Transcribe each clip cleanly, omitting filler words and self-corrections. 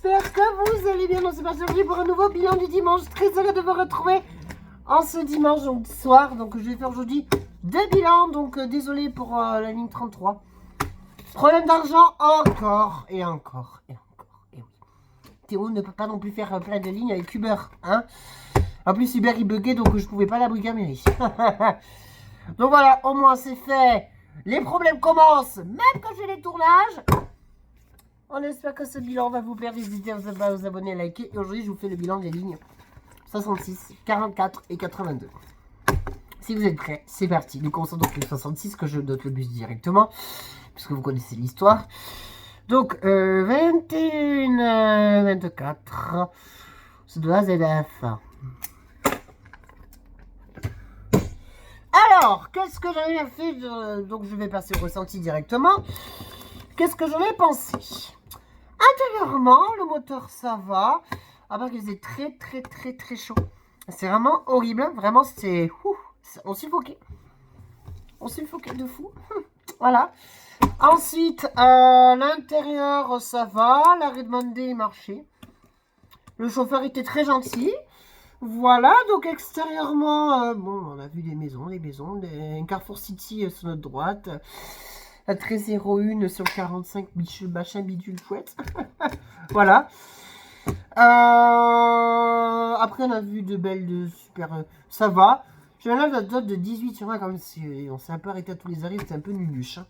j'espère que vous allez bien. On s'est parti aujourd'hui pour un nouveau bilan du dimanche. Très heureux de vous retrouver en ce dimanche donc, soir. Donc je vais faire aujourd'hui 2 bilans. Donc désolé pour la ligne 33. Problème d'argent encore et encore et encore. Et oui. Théo ne peut pas non plus faire plein de lignes avec Uber. Hein, en plus Uber il buguait donc je pouvais pas la brigamer. Donc voilà, au moins c'est fait. Les problèmes commencent même quand je fais les tournages. On espère que ce bilan va vous plaire. N'hésitez pas à vous abonner, à liker. Et aujourd'hui, je vous fais le bilan des lignes 66, 44 et 82. Si vous êtes prêts, c'est parti. Nous commençons donc les 66, que je note le bus directement, puisque vous connaissez l'histoire. Donc, 21, 24, c'est de A Z F. Alors, qu'est-ce que j'en ai fait donc, je vais passer au ressenti directement. Qu'est-ce que j'en ai pensé? Intérieurement, le moteur ça va. À part qu'il faisait très chaud. C'est vraiment horrible. Vraiment, c'est. On suffoquait. On suffoquait de fou. Voilà. Ensuite, l'intérieur ça va. L'arrêt demandé il marchait. Le chauffeur était très gentil. Voilà. Donc, extérieurement, bon, on a vu des maisons. Un Carrefour City sur notre droite. La 1301 sur 45, machin bidule chouette. Voilà. Après, on a vu de belles, de super. Ça va. J'ai un la note de 18 sur 20, comme si on s'est un peu arrêté à tous les arrêts, c'était un peu nuluche. Hein.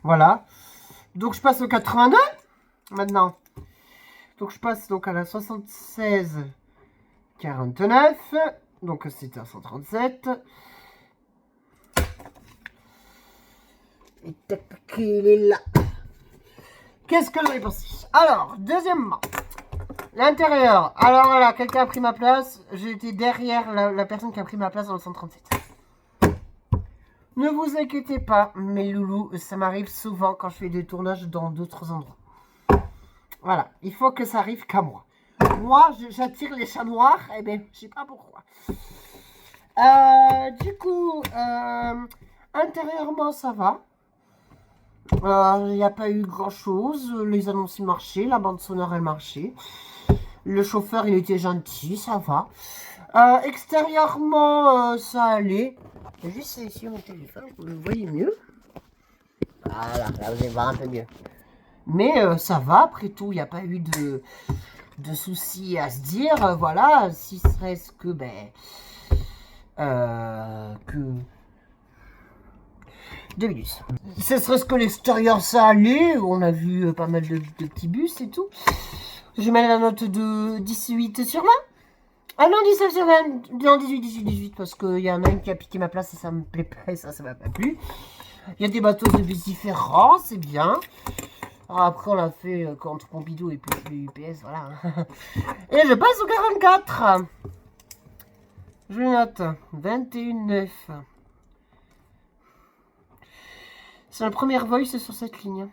Voilà. Donc, je passe au 82 maintenant. Donc, je passe donc à la 76 49. Donc, c'était à 137. Et tac, il est là. Qu'est-ce que j'en ai pensé? Alors, deuxièmement, l'intérieur. Alors voilà, quelqu'un a pris ma place. J'ai été derrière la personne qui a pris ma place dans le 137. Ne vous inquiétez pas, mes loulous, ça m'arrive souvent quand je fais des tournages dans d'autres endroits. Voilà, il faut que ça arrive qu'à moi. Moi, j'attire les chats noirs, eh bien, je sais pas pourquoi. Du coup, intérieurement, ça va. Il n'y a pas eu grand chose. Les annonces ils marchaient, la bande sonore elle marchait. Le chauffeur il était gentil, ça va. Extérieurement ça allait. J'ai juste ici mon téléphone, vous le voyez mieux. Voilà, là vous allez voir un peu mieux. Mais ça va, après tout, il n'y a pas eu de soucis à se dire. Voilà, si serait-ce que deux minutes. Ce serait-ce que l'extérieur ça allait. On a vu pas mal de petits bus et tout. Je mets la note de 18 sur 20. Ah non, 19 sur 20. Non, 18 parce qu'il y en a une qui a piqué ma place et ça me plaît pas et ça m'a pas plu. Il y a des bateaux de bus différents, c'est bien. Alors après, on l'a fait contre Pompidou et puis le UPS, voilà. Et je passe au 44. Je note 21,9. C'est la première voice sur cette ligne.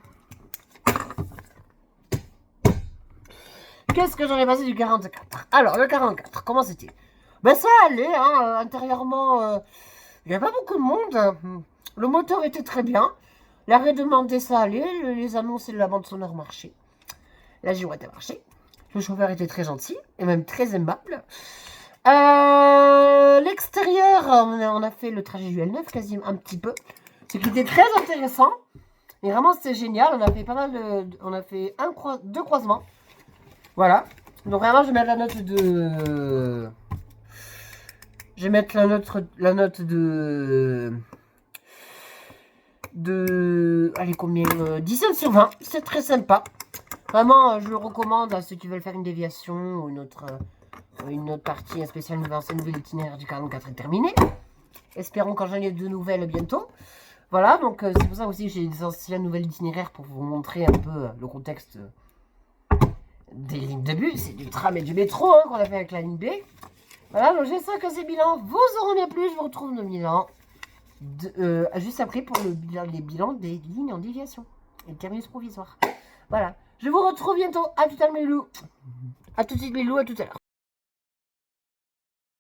Qu'est-ce que j'en ai passé du 44? Alors, le 44, comment c'était? Ben ça allait, hein, intérieurement, il n'y avait pas beaucoup de monde. Le moteur était très bien. L'arrêt demandé, ça allait. Les annonces et la bande sonore marchaient. La girouette a marché. Le chauffeur était très gentil et même très aimable. L'extérieur, on a fait le trajet du L9 quasiment un petit peu. Ce qui était très intéressant. Et vraiment, c'était génial. On a fait pas mal de... On a fait 2 croisements. Voilà. Donc vraiment, je vais mettre la note de... Je vais mettre la note de... Allez, combien 17 sur 20. C'est très sympa. Vraiment, je le recommande à ceux qui veulent faire une déviation ou une autre partie, un spécial nouvel itinéraire du 44 est terminé. Espérons qu'en j'en ai de nouvelles bientôt. Voilà, donc c'est pour ça aussi que j'ai des anciens nouvelles itinéraires pour vous montrer un peu le contexte des lignes de bus, c'est du tram et du métro hein, qu'on a fait avec la ligne B. Voilà, donc j'espère que ces bilans vous auront bien plu. Je vous retrouve dans le bilan juste après pour les bilans des lignes en déviation et le terminus provisoire. Voilà, je vous retrouve bientôt. À tout à l'heure mes loups. À tout de suite mes loups, à tout à l'heure.